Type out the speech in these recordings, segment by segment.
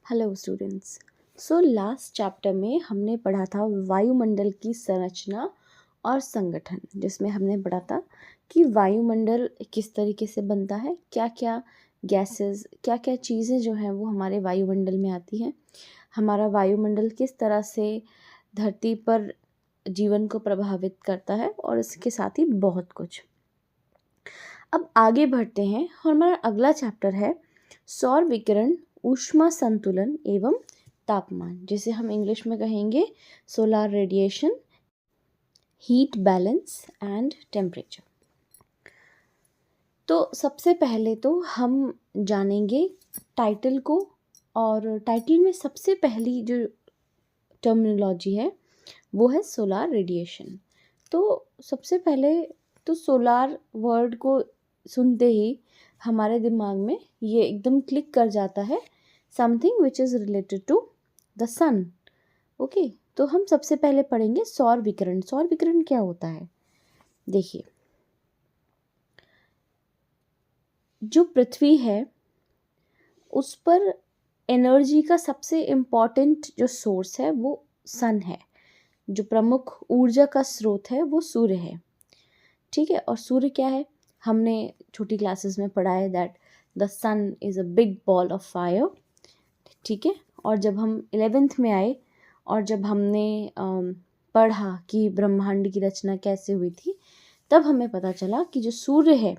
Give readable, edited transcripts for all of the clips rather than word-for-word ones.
Hello students. So last chapter में हमने पढ़ा था वायुमंडल की संरचना और संगठन, जिसमें हमने पढ़ा था कि वायुमंडल किस तरीके से बनता है, क्या क्या गैसेस, क्या क्या चीज़ें जो हैं वो हमारे वायुमंडल में आती हैं, हमारा वायुमंडल किस तरह से धरती पर जीवन को प्रभावित करता है और इसके साथ ही बहुत कुछ। अब आगे बढ़ते हैं और हमारा अगला चैप्टर है सौर विकिरण, ऊष्मा संतुलन एवं तापमान, जिसे हम इंग्लिश में कहेंगे solar radiation, heat balance and temperature. तो सबसे पहले तो हम जानेंगे टाइटल को, और टाइटल में सबसे पहली जो टर्मिनोलॉजी है वो है सोलर रेडिएशन। तो सबसे पहले तो सोलर वर्ड को सुनते ही हमारे दिमाग में ये एकदम क्लिक कर जाता है, something which is related to the sun. Okay, तो हम सबसे पहले पढ़ेंगे सौर विकिरण। सौर विकिरण क्या होता है? देखिए, जो पृथ्वी है उस पर एनर्जी का सबसे इम्पॉर्टेंट जो सोर्स है वो सन है। जो प्रमुख ऊर्जा का स्रोत है वो सूर्य है। ठीक है, और सूर्य क्या है? हमने छोटी क्लासेस में पढ़ा है that the sun is a big ball of fire. ठीक है, और जब हम 11th में आए और जब हमने पढ़ा कि ब्रह्मांड की रचना कैसे हुई थी, तब हमें पता चला कि जो सूर्य है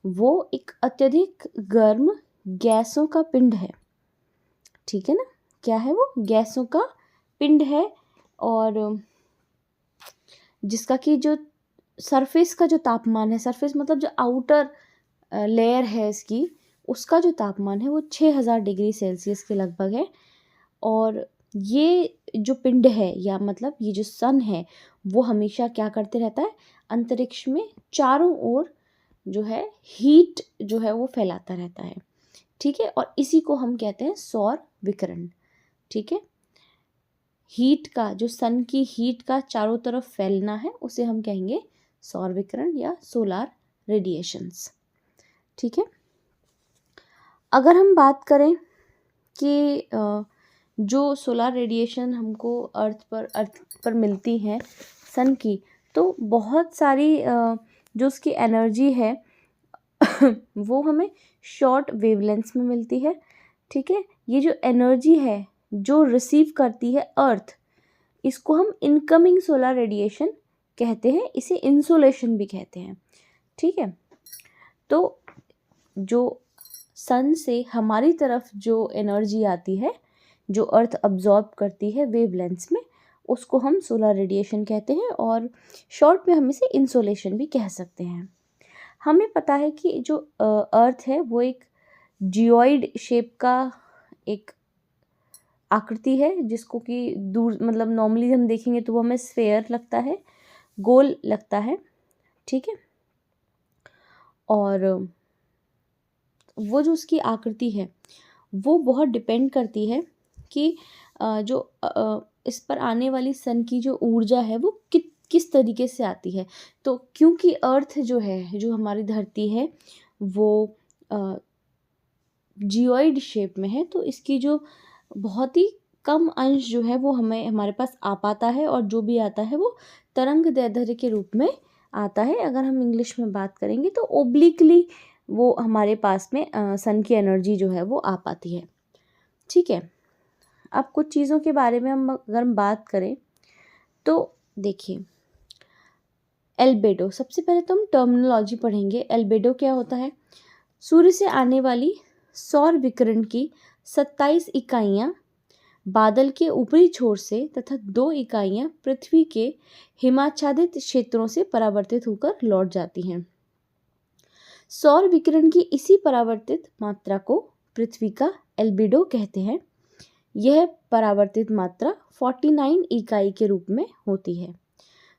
वो एक अत्यधिक गर्म गैसों का पिंड है। ठीक है ना, क्या है वो? गैसों का पिंड है, और जिसका कि जो सरफेस का जो तापमान है, सरफेस मतलब जो आउटर लेयर है इसकी, उसका जो तापमान है वो 6000 डिग्री सेल्सियस के लगभग है। और ये जो पिंड है, या मतलब ये जो सन है, वो हमेशा क्या करते रहता है? अंतरिक्ष में चारों ओर जो है हीट जो है वो फैलाता रहता है। ठीक है, और इसी को हम कहते हैं सौर विकिरण। ठीक है, हीट का, जो सन की हीट का चारों तरफ फैलना है, उसे हम कहेंगे सौर विकिरण या सोलर रेडिएशंस। ठीक है, अगर हम बात करें कि जो सोलर रेडिएशन हमको अर्थ पर मिलती है सन की, तो बहुत सारी जो उसकी एनर्जी है वो हमें शॉर्ट वेवलेंथ्स में मिलती है। ठीक है, ये जो एनर्जी है जो रिसीव करती है अर्थ, इसको हम इनकमिंग सोलर रेडिएशन कहते हैं, इसे इंसोलेशन भी कहते हैं। ठीक है, तो जो सन से हमारी तरफ जो एनर्जी आती है, जो अर्थ अब्जॉर्ब करती है वेवलेंथ्स में, उसको हम सोलर रेडिएशन कहते हैं, और शॉर्ट में हम इसे इंसोलेशन भी कह सकते हैं। हमें पता है कि जो अर्थ है वो एक जियोइड शेप का एक आकृति है, जिसको कि दूर मतलब नॉर्मली हम देखेंगे तो वो हमें स्फेयर लगता है, गोल लगता है। ठीक है, और वो जो उसकी आकृति है वो बहुत डिपेंड करती है कि जो इस पर आने वाली सन की जो ऊर्जा है वो किस तरीके से आती है। तो क्योंकि अर्थ जो है, जो हमारी धरती है, वो जियोइड शेप में है, तो इसकी जो बहुत ही कम अंश जो है वो हमारे पास आ पाता है, और जो भी आता है वो तरंग दैर्ध्य के रूप में आता है। अगर हम इंग्लिश में बात करेंगे तो ओब्लिकली वो हमारे पास में सन की एनर्जी जो है वो आ पाती है। ठीक है, अब कुछ चीज़ों के बारे में अगर हम बात करें तो देखिए, एल्बेडो, सबसे पहले तो हम टर्मिनोलॉजी पढ़ेंगे। एल्बेडो क्या होता है? सूर्य से आने वाली सौर विकिरण की 27 इकाइयाँ बादल के ऊपरी छोर से तथा 2 इकाइयाँ पृथ्वी के हिमाच्छादित क्षेत्रों से परावर्तित होकर लौट जाती हैं। सौर विकिरण की इसी परावर्तित मात्रा को पृथ्वी का एल्बिडो कहते हैं। यह परावर्तित मात्रा 49 इकाई के रूप में होती है।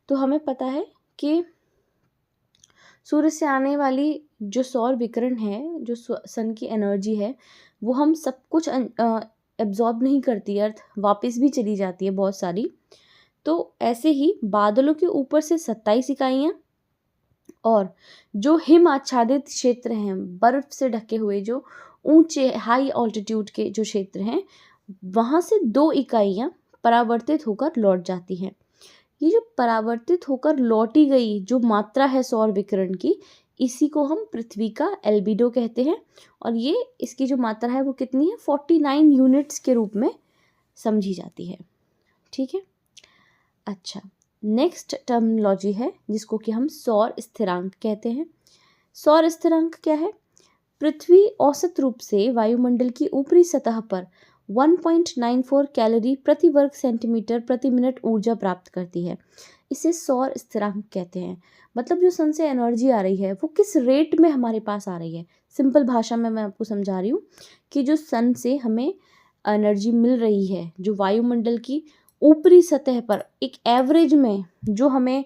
तो हमें पता है कि सूर्य से आने वाली जो सौर विकिरण है, जो सन की एनर्जी है, वो हम सब कुछ एब्जॉर्ब नहीं करती, अर्थ वापस भी चली जाती है बहुत सारी। तो ऐसे ही बादलों के ऊपर से 27 इकाइयाँ, और जो हिम आच्छादित क्षेत्र हैं, बर्फ से ढके हुए जो ऊंचे हाई ऑल्टीट्यूड के जो क्षेत्र हैं, वहाँ से 2 इकाइयाँ परावर्तित होकर लौट जाती हैं। ये जो परावर्तित होकर लौटी गई जो मात्रा है सौर विकिरण की, इसी को हम पृथ्वी का एल्बिडो कहते हैं। और ये इसकी जो मात्रा है वो कितनी है, 49 यूनिट्स के रूप में समझी जाती है। ठीक है। अच्छा, नेक्स्ट टर्मिनोलॉजी है जिसको कि हम सौर स्थिरांक कहते हैं। सौर स्थिरांक क्या है? पृथ्वी औसत रूप से वायुमंडल की ऊपरी सतह पर 1.94 कैलोरी प्रति वर्ग सेंटीमीटर प्रति मिनट ऊर्जा प्राप्त करती है। इसे सौर स्थिरांक कहते हैं। मतलब जो सन से एनर्जी आ रही है वो किस रेट में हमारे पास आ रही है। सिंपल भाषा में मैं आपको समझा रही हूँ कि जो सन से हमें एनर्जी मिल रही है, जो वायुमंडल की ऊपरी सतह पर एक एवरेज में जो हमें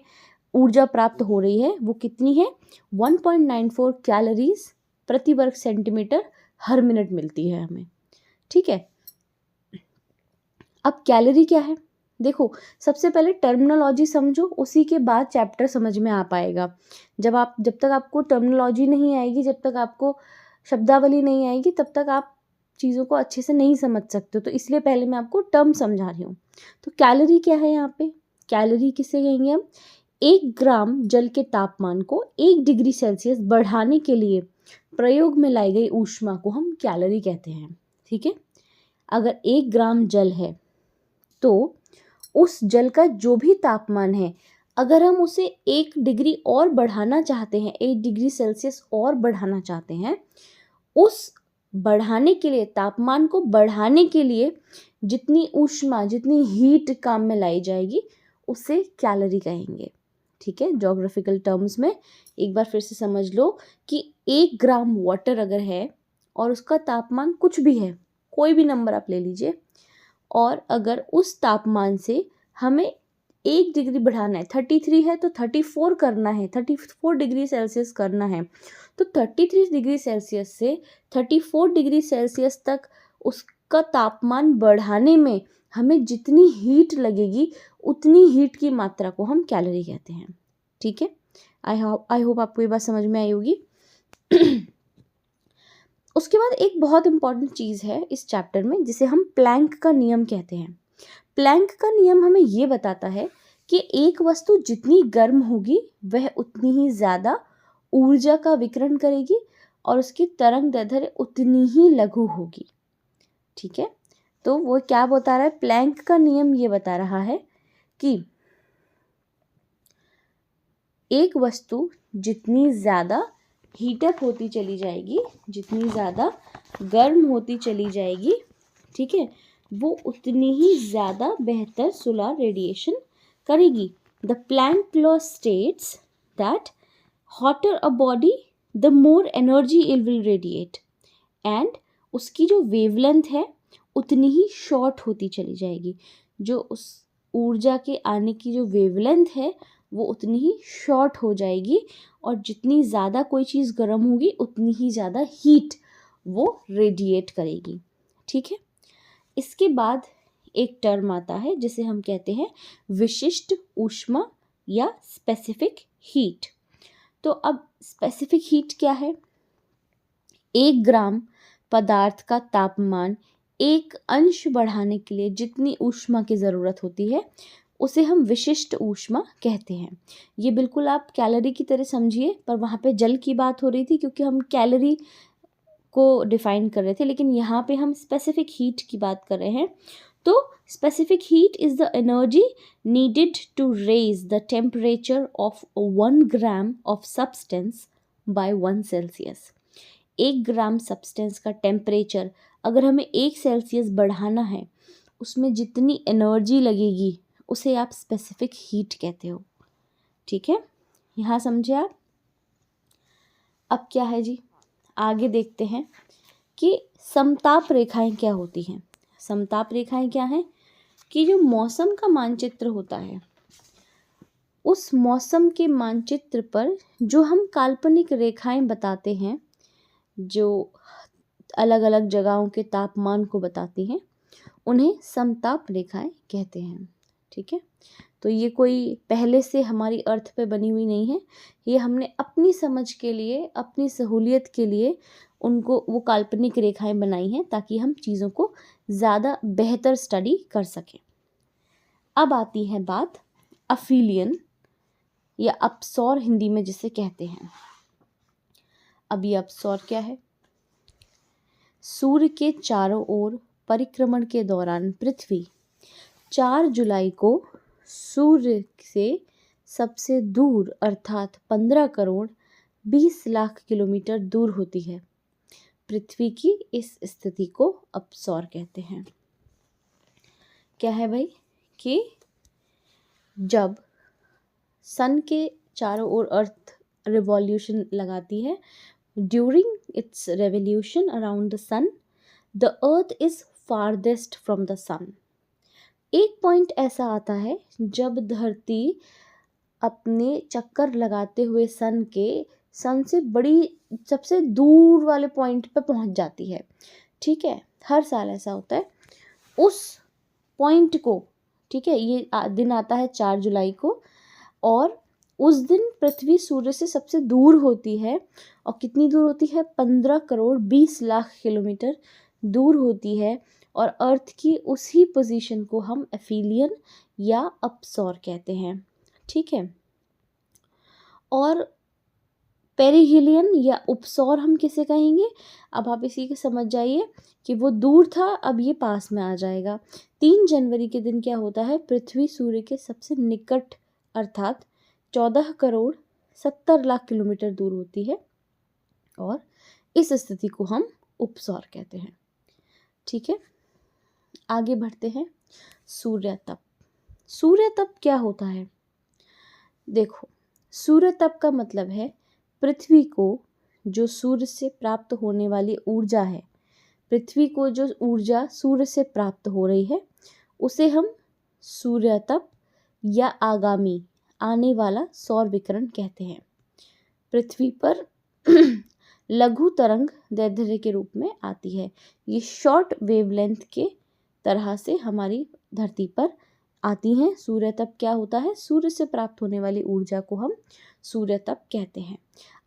ऊर्जा प्राप्त हो रही है वो कितनी है, 1.94 कैलोरीज प्रति वर्ग सेंटीमीटर हर मिनट मिलती है हमें। ठीक है। अब कैलोरी क्या है? देखो, सबसे पहले टर्मिनोलॉजी समझो, उसी के बाद चैप्टर समझ में आ पाएगा। जब तक आपको टर्मिनोलॉजी नहीं आएगी, जब तक आपको शब्दावली नहीं आएगी, तब तक आप चीज़ों को अच्छे से नहीं समझ सकते हो। तो इसलिए पहले मैं आपको टर्म समझा रही हूँ। तो कैलोरी क्या है यहाँ पे? कैलोरी किसे कहेंगे हम? 1 ग्राम जल के तापमान को 1 डिग्री सेल्सियस बढ़ाने के लिए प्रयोग में लाई गई ऊष्मा को हम कैलोरी कहते हैं। ठीक है। अगर 1 ग्राम जल है तो उस जल का जो भी तापमान है, अगर हम उसे 1 डिग्री और बढ़ाना चाहते हैं, 1 डिग्री सेल्सियस और बढ़ाना चाहते हैं, उस बढ़ाने के लिए, तापमान को बढ़ाने के लिए जितनी ऊष्मा, जितनी हीट काम में लाई जाएगी, उसे कैलोरी कहेंगे। ठीक है। ज्योग्राफिकल टर्म्स में एक बार फिर से समझ लो कि 1 ग्राम वाटर अगर है और उसका तापमान कुछ भी है, कोई भी नंबर आप ले लीजिए, और अगर उस तापमान से हमें 1 डिग्री बढ़ाना है, 33 है तो 34 करना है, 34 डिग्री सेल्सियस करना है, तो 33 डिग्री सेल्सियस से 34 डिग्री सेल्सियस तक उसका तापमान बढ़ाने में हमें जितनी हीट लगेगी, उतनी हीट की मात्रा को हम कैलोरी कहते हैं। ठीक है। आई होप आपको ये बात समझ में आई होगी। उसके बाद एक बहुत इंपॉर्टेंट चीज़ है इस चैप्टर में, जिसे हम प्लैंक का नियम कहते हैं। प्लैंक का नियम हमें ये बताता है कि एक वस्तु जितनी गर्म होगी वह उतनी ही ज़्यादा ऊर्जा का विकिरण करेगी और उसकी तरंग दैर्ध्य उतनी ही लघु होगी। ठीक है। तो वो क्या बता रहा है? प्लैंक का नियम ये बता रहा है कि एक वस्तु जितनी ज़्यादा हीटअप होती चली जाएगी, जितनी ज़्यादा गर्म होती चली जाएगी, ठीक है, वो उतनी ही ज़्यादा बेहतर सोलर रेडिएशन करेगी। The plank law states that hotter a body the more energy it will radiate, and उसकी जो वेवलेंथ है उतनी ही शॉर्ट होती चली जाएगी। जो उस ऊर्जा के आने की जो वेवलेंथ है वो उतनी ही शॉर्ट हो जाएगी, और जितनी ज़्यादा कोई चीज़ गर्म होगी उतनी ही ज़्यादा हीट वो रेडिएट करेगी। ठीक है। इसके बाद एक टर्म आता है जिसे हम कहते हैं विशिष्ट ऊष्मा या स्पेसिफिक हीट। तो अब स्पेसिफिक हीट क्या है? 1 ग्राम पदार्थ का तापमान 1 अंश बढ़ाने के लिए जितनी ऊष्मा की ज़रूरत होती है उसे हम विशिष्ट ऊष्मा कहते हैं। ये बिल्कुल आप कैलोरी की तरह समझिए, पर वहाँ पे जल की बात हो रही थी क्योंकि हम कैलोरी को डिफाइन कर रहे थे, लेकिन यहाँ पे हम स्पेसिफिक हीट की बात कर रहे हैं। तो specific heat is the energy needed to raise the temperature of 1 gram of substance by 1 Celsius. 1 gram substance का टेम्परेचर अगर हमें 1 सेल्सियस बढ़ाना है, उसमें जितनी एनर्जी लगेगी उसे आप स्पेसिफिक हीट कहते हो। ठीक है। यहाँ समझे आप? अब क्या है जी, आगे देखते हैं कि समताप रेखाएं क्या होती हैं। समताप रेखाएं क्या हैं? कि जो मौसम का मानचित्र होता है, उस मौसम के मानचित्र पर जो हम काल्पनिक रेखाएं बताते हैं, जो अलग अलग जगहों के तापमान को बताती हैं, उन्हें समताप रेखाएं कहते हैं। ठीक है। तो ये कोई पहले से हमारी अर्थ पे बनी हुई नहीं है, ये हमने अपनी समझ के लिए, अपनी सहूलियत के लिए उनको वो काल्पनिक रेखाएं बनाई हैं ताकि हम चीज़ों को ज़्यादा बेहतर स्टडी कर सकें। अब आती है बात अफिलियन या अपसौर हिंदी में जिसे कहते हैं। अब ये अपसौर क्या है? सूर्य के चारों ओर परिक्रमण के दौरान पृथ्वी 4 जुलाई को सूर्य से सबसे दूर अर्थात 15 करोड़ 20 लाख किलोमीटर दूर होती है। पृथ्वी की इस स्थिति को अपसौर कहते हैं। क्या है भाई कि जब सन के चारों ओर अर्थ रिवॉल्यूशन लगाती है, during its revolution around the sun the earth is farthest from the sun. एक पॉइंट ऐसा आता है जब धरती अपने चक्कर लगाते हुए सन से बड़ी सबसे दूर वाले पॉइंट पे पहुंच जाती है। ठीक है, हर साल ऐसा होता है। उस पॉइंट को, ठीक है, ये दिन आता है 4 जुलाई को, और उस दिन पृथ्वी सूर्य से सबसे दूर होती है। और कितनी दूर होती है? 15 करोड़ 20 लाख किलोमीटर दूर होती है। और अर्थ की उसी पोजीशन को हम एफिलियन या अपसौर कहते हैं। ठीक है, और पेरिहिलियन या उपसौर हम किसे कहेंगे? अब आप इसी को समझ जाइए कि वो दूर था, अब ये पास में आ जाएगा। 3 जनवरी के दिन क्या होता है? पृथ्वी सूर्य के सबसे निकट अर्थात 14 करोड़ 70 लाख किलोमीटर दूर होती है, और इस स्थिति को हम उपसौर कहते हैं। ठीक है, आगे बढ़ते हैं। सूर्य तप। सूर्य तप क्या होता है? देखो, सूर्य तप का मतलब है पृथ्वी को जो सूर्य से प्राप्त होने वाली ऊर्जा है, पृथ्वी को जो ऊर्जा सूर्य से प्राप्त हो रही है, उसे हम सूर्य तप या आने वाला सौर विकिरण कहते हैं। पृथ्वी पर लघु तरंग दैर्ध्य के रूप में आती है। ये शॉर्ट वेवलेंथ के तरह से हमारी धरती पर आती हैं। सूर्य तप क्या होता है? सूर्य से प्राप्त होने वाली ऊर्जा को हम सूर्य तप कहते हैं।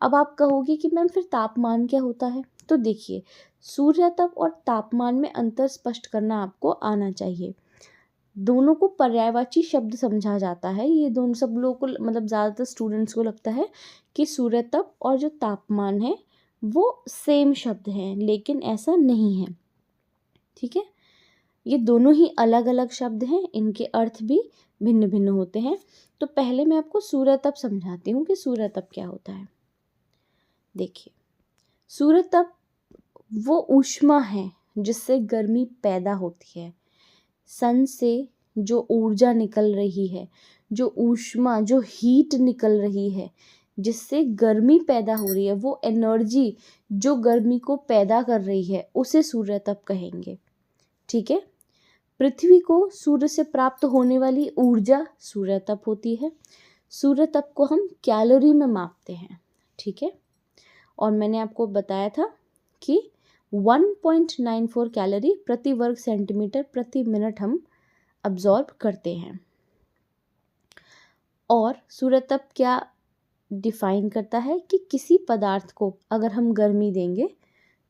अब आप कहोगे कि मैम फिर तापमान क्या होता है? तो देखिए, सूर्य तप और तापमान में अंतर स्पष्ट करना आपको आना चाहिए। दोनों को पर्यायवाची शब्द समझा जाता है। ये दोनों सब लोगों को, मतलब ज़्यादातर स्टूडेंट्स को लगता है कि सूर्य तप और जो तापमान है वो सेम शब्द हैं, लेकिन ऐसा नहीं है। ठीक है, ये दोनों ही अलग अलग शब्द हैं, इनके अर्थ भी भिन्न भिन्न होते हैं। तो पहले मैं आपको सूर्य तप समझाती हूँ कि सूर्य तप क्या होता है। देखिए, सूर्य तप वो ऊष्मा है जिससे गर्मी पैदा होती है। सन से जो ऊर्जा निकल रही है, जो ऊष्मा, जो हीट निकल रही है, जिससे गर्मी पैदा हो रही है, वो एनर्जी जो गर्मी को पैदा कर रही है, उसे सूर्य तप कहेंगे। ठीक है, पृथ्वी को सूर्य से प्राप्त होने वाली ऊर्जा सूर्य तप होती है। सूर्य तप को हम कैलोरी में मापते हैं। ठीक है, और मैंने आपको बताया था कि 1.94 कैलोरी प्रति वर्ग सेंटीमीटर प्रति मिनट हम अब्जॉर्ब करते हैं। और सूर्य तप क्या डिफाइन करता है कि किसी पदार्थ को अगर हम गर्मी देंगे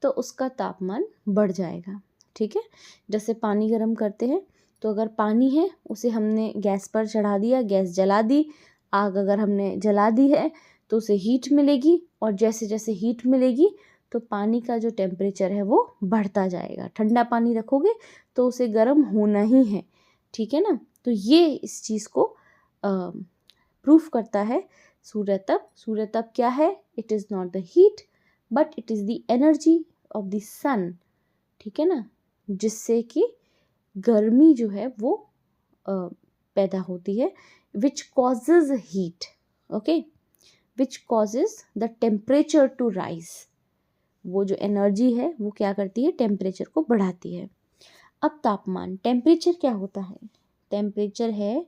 तो उसका तापमान बढ़ जाएगा। ठीक है, जैसे पानी गर्म करते हैं, तो अगर पानी है उसे हमने गैस पर चढ़ा दिया, गैस जला दी, आग अगर हमने जला दी है तो उसे हीट मिलेगी, और जैसे जैसे हीट मिलेगी तो पानी का जो टेम्परेचर है वो बढ़ता जाएगा। ठंडा पानी रखोगे तो उसे गर्म होना ही है। ठीक है ना, तो ये इस चीज़ को प्रूफ करता है सूर्य तप। सूर्य तप क्या है? It is not the heat but it is the energy of the sun. ठीक है ना, जिससे कि गर्मी जो है वो पैदा होती है, which causes heat, okay, which causes the temperature to rise. वो जो एनर्जी है वो क्या करती है? टेम्परेचर को बढ़ाती है। अब तापमान, टेम्परेचर क्या होता है? टेम्परेचर है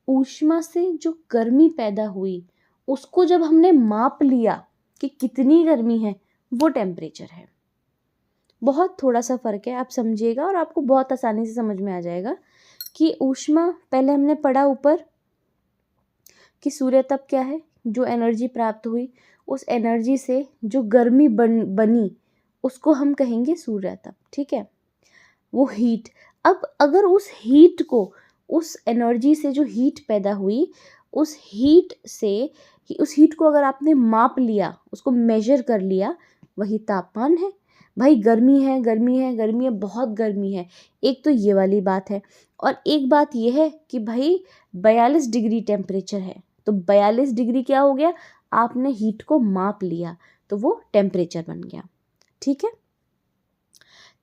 ऊष्मा से जो गर्मी पैदा हुई उसको जब हमने माप लिया कि कितनी गर्मी है, वो टेम्परेचर है। बहुत थोड़ा सा फ़र्क है, आप समझिएगा और आपको बहुत आसानी से समझ में आ जाएगा कि ऊष्मा, पहले हमने पढ़ा ऊपर कि सूर्य तप क्या है, जो एनर्जी प्राप्त हुई उस एनर्जी से जो गर्मी बनी उसको हम कहेंगे सूर्य तप। ठीक है, वो हीट। अब अगर उस हीट को, उस एनर्जी से जो हीट पैदा हुई, उस हीट को अगर आपने माप लिया, उसको मेजर कर लिया, वही तापमान है। भाई गर्मी है, गर्मी है, गर्मी है, बहुत गर्मी है, एक तो ये वाली बात है। और एक बात ये है कि भाई 42 डिग्री टेम्परेचर है, तो 42 डिग्री क्या हो गया, आपने हीट को माप लिया तो वो टेम्परेचर बन गया। ठीक है,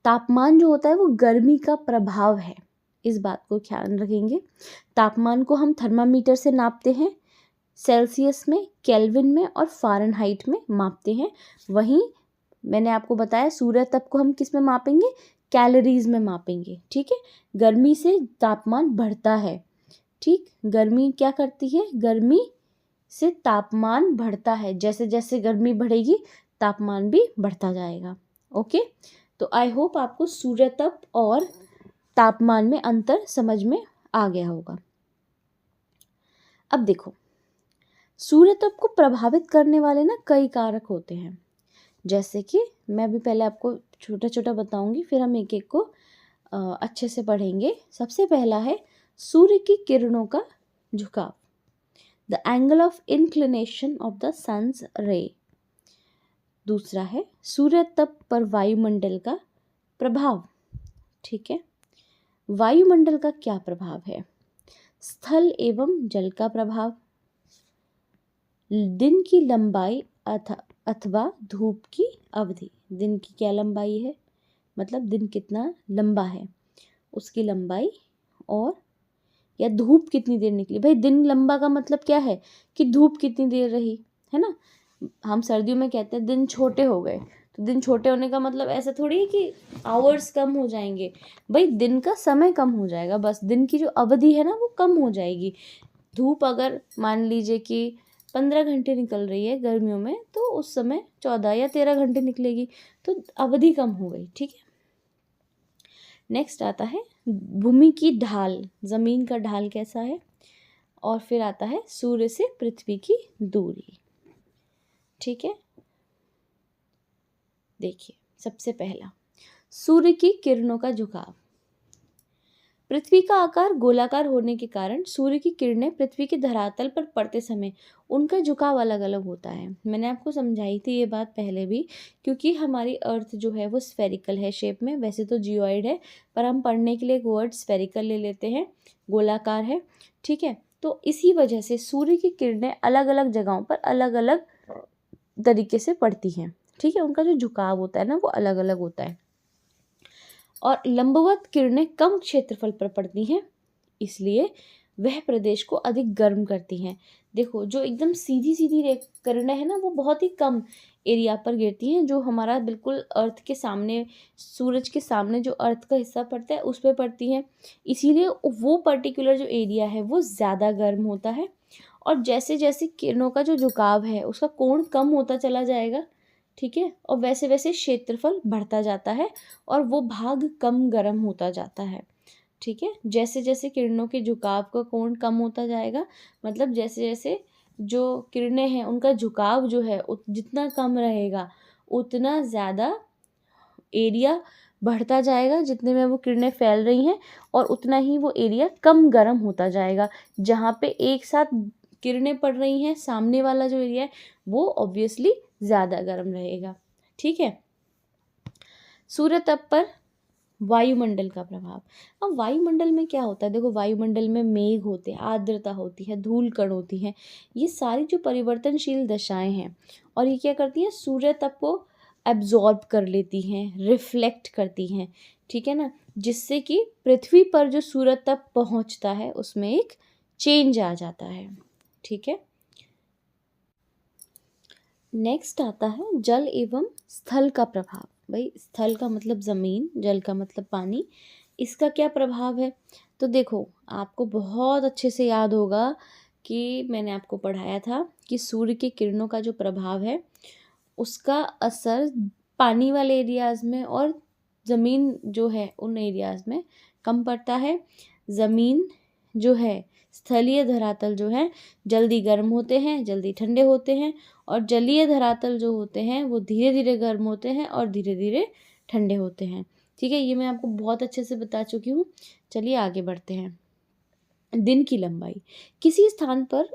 तापमान जो होता है वो गर्मी का प्रभाव है, इस बात को ख्याल रखेंगे। तापमान को हम थर्मामीटर से नापते हैं, सेल्सियस में, केल्विन में और फ़ारेनहाइट में मापते हैं। वहीं मैंने आपको बताया सूर्य तप को हम किस में मापेंगे, कैलोरीज में मापेंगे। ठीक है, गर्मी से तापमान बढ़ता है। ठीक, गर्मी क्या करती है, गर्मी से तापमान बढ़ता है, जैसे जैसे गर्मी बढ़ेगी तापमान भी बढ़ता जाएगा। ओके, तो आई होप आपको सूर्य तप और तापमान में अंतर समझ में आ गया होगा। अब देखो, सूर्य तप को प्रभावित करने वाले ना कई कारक होते हैं, जैसे कि मैं भी पहले आपको छोटा छोटा बताऊंगी, फिर हम एक एक को अच्छे से पढ़ेंगे। सबसे पहला है सूर्य की किरणों का झुकाव, the angle of inclination of the sun's ray. दूसरा है सूर्य तप पर वायुमंडल का प्रभाव। ठीक है, वायुमंडल का क्या प्रभाव है, स्थल एवं जल का प्रभाव, दिन की लंबाई अथवा धूप की अवधि। दिन की क्या लंबाई है, मतलब दिन कितना लंबा है, उसकी लंबाई, और या धूप कितनी देर निकली। भाई दिन लंबा का मतलब क्या है कि धूप कितनी देर रही, है ना। हम सर्दियों में कहते हैं दिन छोटे हो गए, तो दिन छोटे होने का मतलब ऐसा थोड़ी है कि आवर्स कम हो जाएंगे। भाई दिन का समय कम हो जाएगा, बस दिन की जो अवधि है ना वो कम हो जाएगी। धूप अगर मान लीजिए कि 15 घंटे निकल रही है गर्मियों में, तो उस समय 14 या 13 घंटे निकलेगी, तो अवधि कम हो गई। ठीक है, नेक्स्ट आता है भूमि की ढाल, जमीन का ढाल कैसा है, और फिर आता है सूर्य से पृथ्वी की दूरी। ठीक है, देखिए सबसे पहला सूर्य की किरणों का झुकाव। पृथ्वी का आकार गोलाकार होने के कारण सूर्य की किरणें पृथ्वी के धरातल पर पड़ते समय उनका झुकाव अलग अलग होता है। मैंने आपको समझाई थी ये बात पहले भी, क्योंकि हमारी अर्थ जो है वो स्फेरिकल है शेप में, वैसे तो जियोइड है, पर हम पढ़ने के लिए एक वर्ड स्फेरिकल ले लेते हैं, गोलाकार है। ठीक है, तो इसी वजह से सूर्य की किरणें अलग अलग जगहों पर अलग अलग तरीके से पड़ती हैं। ठीक है, उनका जो झुकाव होता है ना वो अलग अलग होता है। और लंबवत किरणें कम क्षेत्रफल पर पड़ती हैं, इसलिए वह प्रदेश को अधिक गर्म करती हैं। देखो जो एकदम सीधी सीधी किरणें हैं ना वो बहुत ही कम एरिया पर गिरती हैं, जो हमारा बिल्कुल अर्थ के सामने, सूरज के सामने जो अर्थ का हिस्सा पड़ता है उस पर पड़ती हैं, इसीलिए वो पर्टिकुलर जो एरिया है वो ज़्यादा गर्म होता है। और जैसे जैसे किरणों का जो झुकाव है उसका कोण कम होता चला जाएगा। ठीक है, और वैसे वैसे क्षेत्रफल बढ़ता जाता है और वो भाग कम गर्म होता जाता है। ठीक है, जैसे जैसे किरणों के झुकाव का कोण कम होता जाएगा, मतलब जैसे जैसे जो किरणें हैं उनका झुकाव जो है जितना कम रहेगा उतना ज़्यादा एरिया बढ़ता जाएगा, जितने में वो किरणें फैल रही हैं, और उतना ही वो एरिया कम गर्म होता जाएगा। जहाँ पे एक साथ किरणें पड़ रही हैं, सामने वाला जो एरिया है वो ऑब्वियसली ज़्यादा गर्म रहेगा। ठीक है, सूर्य तप पर वायुमंडल का प्रभाव। अब वायुमंडल में क्या होता है, देखो वायुमंडल में मेघ होते हैं, आर्द्रता होती है, धूल कण होती हैं, ये सारी जो परिवर्तनशील दशाएं हैं, और ये क्या करती हैं, सूर्य तप को एब्जॉर्ब कर लेती हैं, रिफ्लेक्ट करती हैं। ठीक है ना, जिससे कि पृथ्वी पर जो सूर्य तप पहुंचता है उसमें एक चेंज आ जाता है। ठीक है, नेक्स्ट आता है जल एवं स्थल का प्रभाव। भाई स्थल का मतलब ज़मीन, जल का मतलब पानी, इसका क्या प्रभाव है। तो देखो आपको बहुत अच्छे से याद होगा कि मैंने आपको पढ़ाया था कि सूर्य की किरणों का जो प्रभाव है उसका असर पानी वाले एरियाज़ में और ज़मीन जो है उन एरियाज़ में कम पड़ता है। ज़मीन जो है स्थलीय धरातल जो है जल्दी गर्म होते हैं, जल्दी ठंडे होते हैं, और जलीय धरातल जो होते हैं वो धीरे धीरे गर्म होते हैं और धीरे धीरे ठंडे होते हैं। ठीक है, ये मैं आपको बहुत अच्छे से बता चुकी हूँ। चलिए आगे बढ़ते हैं। दिन की लंबाई, किसी स्थान पर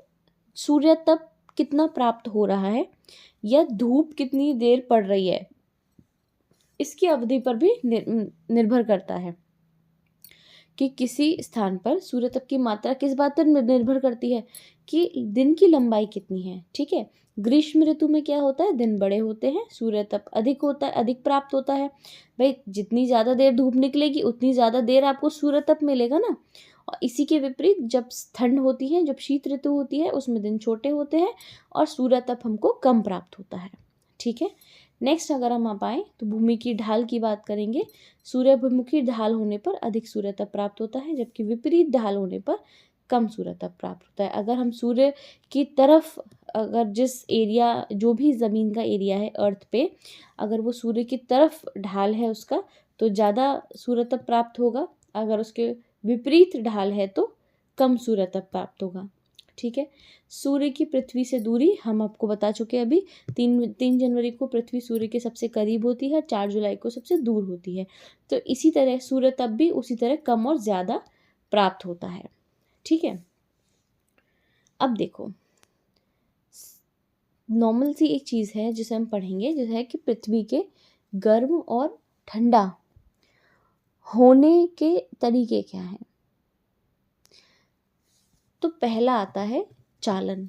सूर्य तप कितना प्राप्त हो रहा है या धूप कितनी देर पड़ रही है, इसकी अवधि पर भी निर्भर करता है। कि किसी स्थान पर सूर्य तप की मात्रा किस बात पर निर्भर करती है कि दिन की लंबाई कितनी है। ठीक है, ग्रीष्म ऋतु में क्या होता है, दिन बड़े होते हैं, सूर्य तप अधिक होता है, अधिक प्राप्त होता है। भाई जितनी ज़्यादा देर धूप निकलेगी उतनी ज़्यादा देर आपको सूर्य तप मिलेगा ना। और इसी के विपरीत जब ठंड होती है, जब शीत ऋतु होती है, उसमें दिन छोटे होते हैं और सूर्य तप हमको कम प्राप्त होता है। ठीक है, नेक्स्ट अगर हम आप आए तो भूमि की ढाल की बात करेंगे। सूर्याभिमुखी ढाल होने पर अधिक सूर्य तप प्राप्त होता है, जबकि विपरीत ढाल होने पर कम सूर्य तप प्राप्त होता है। अगर हम सूर्य की तरफ, अगर जिस एरिया, जो भी ज़मीन का एरिया है अर्थ पे, अगर वो सूर्य की तरफ ढाल है उसका, तो ज़्यादा सूर्य तप प्राप्त होगा। अगर उसके विपरीत ढाल है तो कम सूर्य तप प्राप्त होगा। ठीक है, सूर्य की पृथ्वी से दूरी हम आपको बता चुके हैं अभी। 3 जनवरी को पृथ्वी सूर्य के सबसे करीब होती है, 4 जुलाई को सबसे दूर होती है। तो इसी तरह सूर्य तप भी उसी तरह कम और ज़्यादा प्राप्त होता है। ठीक है, अब देखो नॉर्मल सी एक चीज़ है जिसे हम पढ़ेंगे, जो है कि पृथ्वी के गर्म और ठंडा होने के तरीके क्या हैं। तो पहला आता है चालन।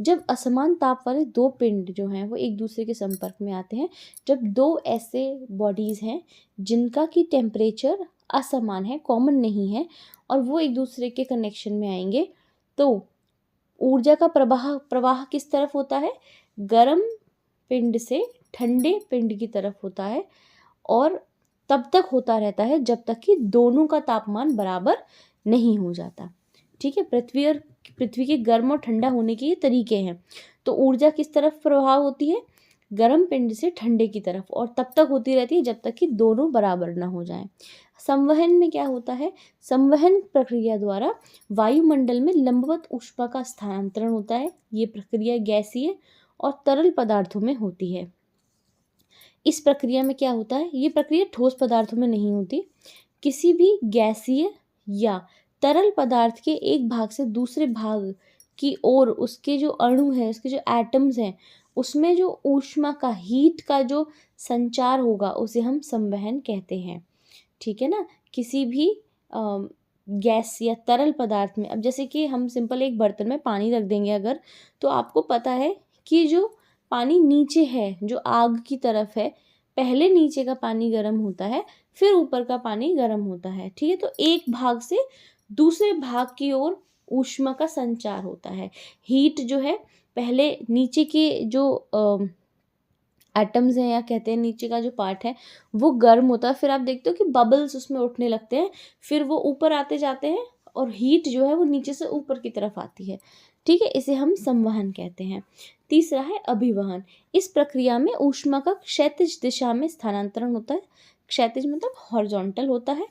जब असमान ताप वाले दो पिंड जो हैं वो एक दूसरे के संपर्क में आते हैं, जब दो ऐसे बॉडीज़ हैं जिनका की टेम्परेचर असमान है, कॉमन नहीं है, और वो एक दूसरे के कनेक्शन में आएंगे, तो ऊर्जा का प्रवाह किस तरफ होता है, गर्म पिंड से ठंडे पिंड की तरफ होता है, और तब तक होता रहता है जब तक कि दोनों का तापमान बराबर नहीं हो जाता। ठीक है, पृथ्वी के गर्म और ठंडा होने के ये तरीके हैं। तो ऊर्जा किस तरफ प्रभाव होती है, गर्म पिंड से ठंडे की तरफ, और तब तक होती रहती है जब तक कि दोनों बराबर ना हो जाएं। संवहन में क्या होता है, संवहन प्रक्रिया द्वारा वायुमंडल में लंबवत ऊष्मा का स्थानांतरण होता है। ये प्रक्रिया गैसीय और तरल पदार्थों में होती है। इस प्रक्रिया में क्या होता है, ये प्रक्रिया ठोस पदार्थों में नहीं होती। किसी भी गैसीय या तरल पदार्थ के एक भाग से दूसरे भाग की ओर उसके जो अणु हैं, उसके जो एटम्स हैं, उसमें जो ऊष्मा का, हीट का जो संचार होगा उसे हम संवहन कहते हैं। ठीक है ना, किसी भी गैस या तरल पदार्थ में, अब जैसे कि हम सिंपल एक बर्तन में पानी रख देंगे अगर, तो आपको पता है कि जो पानी नीचे है, जो आग की तरफ है, पहले नीचे का पानी गर्म होता है, फिर ऊपर का पानी गर्म होता है। ठीक है, तो एक भाग से दूसरे भाग की ओर ऊष्मा का संचार होता है। हीट जो है, पहले नीचे के जो एटम्स हैं, या कहते हैं नीचे का जो पार्ट है वो गर्म होता है, फिर आप देखते हो कि बबल्स उसमें उठने लगते हैं, फिर वो ऊपर आते जाते हैं और हीट जो है वो नीचे से ऊपर की तरफ आती है। ठीक है, इसे हम संवहन कहते हैं। तीसरा है अभिवहन। इस प्रक्रिया में ऊष्मा का क्षैतिज दिशा में स्थानांतरण होता है। क्षैतिज मतलब हॉरिजॉन्टल होता है।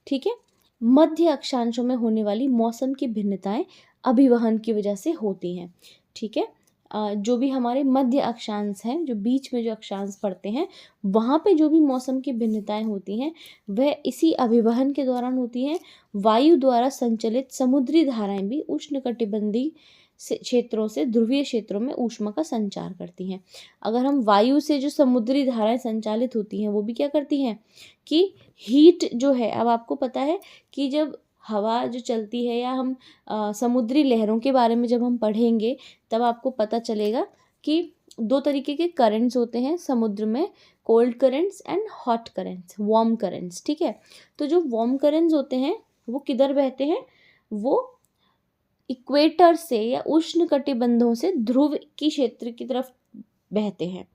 ठीक है, मध्य अक्षांशों में होने वाली मौसम की भिन्नताएं अभिवहन की वजह से होती हैं। ठीक है, जो भी हमारे मध्य अक्षांश हैं, जो बीच में जो अक्षांश पड़ते हैं, वहाँ पे जो भी मौसम की भिन्नताएं होती हैं वह इसी अभिवहन के दौरान होती हैं। वायु द्वारा संचलित समुद्री धाराएं भी उष्णकटिबंधीय क्षेत्रों से ध्रुवीय क्षेत्रों में ऊष्मा का संचार करती हैं। अगर हम वायु से जो समुद्री धाराएं संचालित होती हैं वो भी क्या करती हैं कि हीट जो है, अब आपको पता है कि जब हवा जो चलती है, या हम समुद्री लहरों के बारे में जब हम पढ़ेंगे तब आपको पता चलेगा कि 2 तरीके के करंट्स होते हैं समुद्र में, cold currents and hot currents, warm currents. ठीक है, तो जो वार्म करंट्स होते हैं वो किधर बहते हैं, वो इक्वेटर से या उष्ण कटिबंधों से ध्रुव की क्षेत्र की तरफ बहते हैं।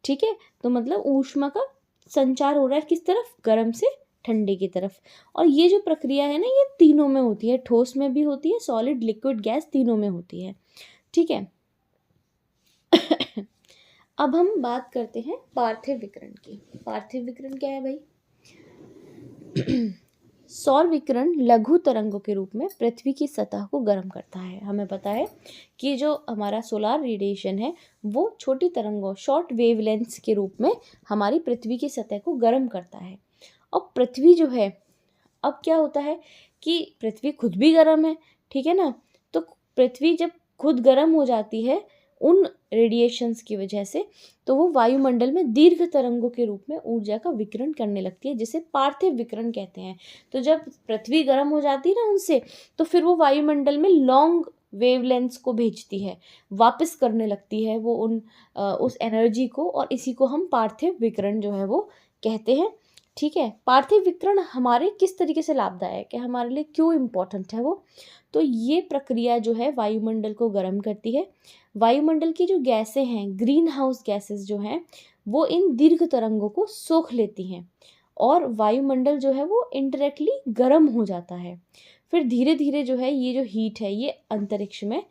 ठीक है, तो मतलब ऊष्मा का संचार हो रहा है किस तरफ, गर्म से ठंडे की तरफ। और ये जो प्रक्रिया है ना, ये तीनों में होती है, ठोस में भी होती है, सॉलिड, लिक्विड, गैस, तीनों में होती है। ठीक है अब हम बात करते हैं पार्थिव विकिरण की। पार्थिव विकिरण क्या है भाई सौर विकिरण लघु तरंगों के रूप में पृथ्वी की सतह को गर्म करता है। हमें पता है कि जो हमारा सोलार रेडिएशन है वो छोटी तरंगों, शॉर्ट वेवलेंथ्स के रूप में हमारी पृथ्वी की सतह को गर्म करता है। अब पृथ्वी जो है, अब क्या होता है कि पृथ्वी खुद भी गर्म है, ठीक है ना। तो पृथ्वी जब खुद गर्म हो जाती है उन रेडिएशंस की वजह से, तो वो वायुमंडल में दीर्घ तरंगों के रूप में ऊर्जा का विकिरण करने लगती है, जिसे पार्थिव विकिरण कहते हैं। तो जब पृथ्वी गर्म हो जाती है ना उनसे, तो फिर वो वायुमंडल में लॉन्ग वेवलेंथ्स को भेजती है, वापस करने लगती है वो उस एनर्जी को, और इसी को हम पार्थिव विकिरण जो है वो कहते हैं। ठीक है, पार्थिव विकिरण हमारे किस तरीके से लाभदायक है, हमारे लिए क्यों इम्पोर्टेंट है वो, तो ये प्रक्रिया जो है वायुमंडल को गर्म करती है। वायुमंडल की जो गैसें हैं, ग्रीन हाउस गैसेस जो हैं, वो इन दीर्घ तरंगों को सोख लेती हैं और वायुमंडल जो है वो इनडायरेक्टली गर्म हो जाता है। फिर धीरे धीरे जो है ये जो हीट है ये अंतरिक्ष में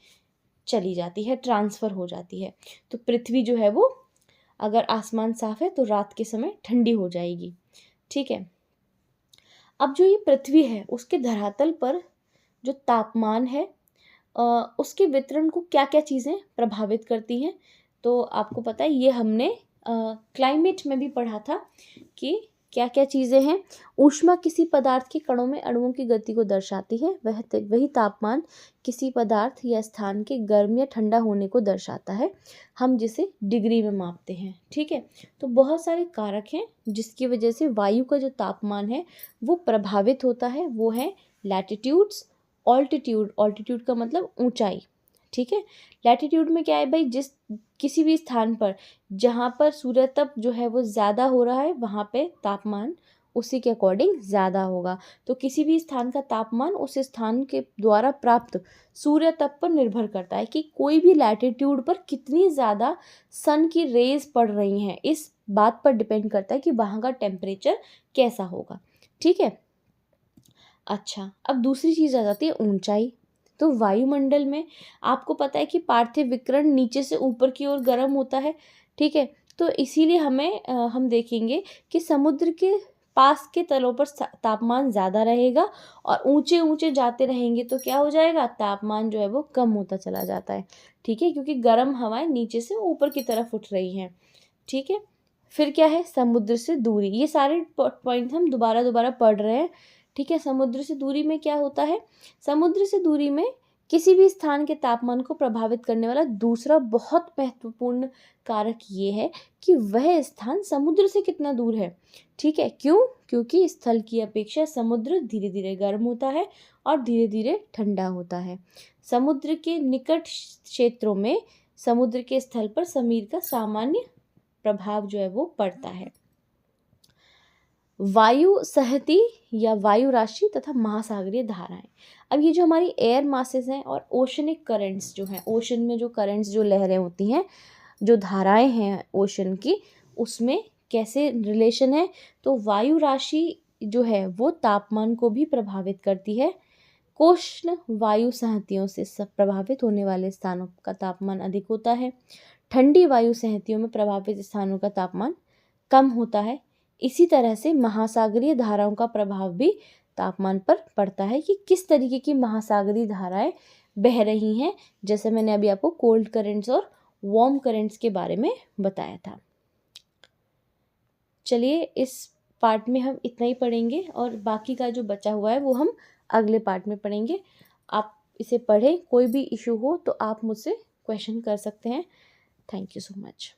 चली जाती है, ट्रांसफ़र हो जाती है। तो पृथ्वी जो है वो, अगर आसमान साफ है तो रात के समय ठंडी हो जाएगी। ठीक है, अब जो ये पृथ्वी है उसके धरातल पर जो तापमान है उसके वितरण को क्या क्या चीज़ें प्रभावित करती हैं। तो आपको पता है, ये हमने क्लाइमेट में भी पढ़ा था कि क्या क्या चीज़ें हैं। ऊष्मा किसी पदार्थ के कणों में अणुओं की गति को दर्शाती है। वही तापमान किसी पदार्थ या स्थान के गर्म या ठंडा होने को दर्शाता है, हम जिसे डिग्री में मापते हैं। ठीक है, तो बहुत सारे कारक हैं जिसकी वजह से वायु का जो तापमान है वो प्रभावित होता है। वो है लैटिट्यूड्स, ऑल्टीट्यूड, ऑल्टीट्यूड का मतलब ऊंचाई। ठीक है, लैटिट्यूड में क्या है भाई, जिस किसी भी स्थान पर जहाँ पर सूर्यतप जो है वो ज़्यादा हो रहा है वहाँ पे तापमान उसी के अकॉर्डिंग ज़्यादा होगा। तो किसी भी स्थान का तापमान उस स्थान के द्वारा प्राप्त सूर्यतप पर निर्भर करता है कि कोई भी लैटिट्यूड पर कितनी ज़्यादा सन की रेज पड़ रही हैं, इस बात पर डिपेंड करता है कि वहाँ का टेम्परेचर कैसा होगा। ठीक है, अच्छा, अब दूसरी चीज़ आ जाती है ऊंचाई। तो वायुमंडल में आपको पता है कि पार्थिव विकिरण नीचे से ऊपर की ओर गर्म होता है। ठीक है, तो इसीलिए हम देखेंगे कि समुद्र के पास के तलों पर तापमान ज़्यादा रहेगा और ऊंचे ऊंचे जाते रहेंगे तो क्या हो जाएगा, तापमान जो है वो कम होता चला जाता है। ठीक है, क्योंकि गर्म हवाएं नीचे से ऊपर की तरफ उठ रही हैं। ठीक है, फिर क्या है, समुद्र से दूरी। ये सारे पॉइंट हम दोबारा दोबारा पढ़ रहे हैं। ठीक है, समुद्र से दूरी में क्या होता है, समुद्र से दूरी में किसी भी स्थान के तापमान को प्रभावित करने वाला दूसरा बहुत महत्वपूर्ण कारक ये है कि वह स्थान समुद्र से कितना दूर है। ठीक है, क्यों, क्योंकि स्थल की अपेक्षा समुद्र धीरे धीरे गर्म होता है और धीरे धीरे ठंडा होता है। समुद्र के निकट क्षेत्रों में समुद्र के स्थल पर समीर का सामान्य प्रभाव जो है वो पड़ता है। वायु सहती या वायु राशि तथा महासागरीय धाराएं। अब ये जो हमारी एयर मासेस हैं और ओशनिक करंट्स जो हैं, ओशन में जो करंट्स, जो लहरें होती हैं, जो धाराएं हैं ओशन की, उसमें कैसे रिलेशन है, तो वायु राशि जो है वो तापमान को भी प्रभावित करती है। कोष्ण वायु सहतियों से प्रभावित होने वाले स्थानों का तापमान अधिक होता है। ठंडी वायु सहतियों में प्रभावित स्थानों का तापमान कम होता है। इसी तरह से महासागरीय धाराओं का प्रभाव भी तापमान पर पड़ता है कि किस तरीके की महासागरीय धाराएं बह रही हैं, जैसे मैंने अभी आपको कोल्ड करंट्स और वार्म करंट्स के बारे में बताया था। चलिए, इस पार्ट में हम इतना ही पढ़ेंगे और बाकी का जो बचा हुआ है वो हम अगले पार्ट में पढ़ेंगे। आप इसे पढ़ें, कोई भी इशू हो तो आप मुझसे क्वेश्चन कर सकते हैं। Thank you so much.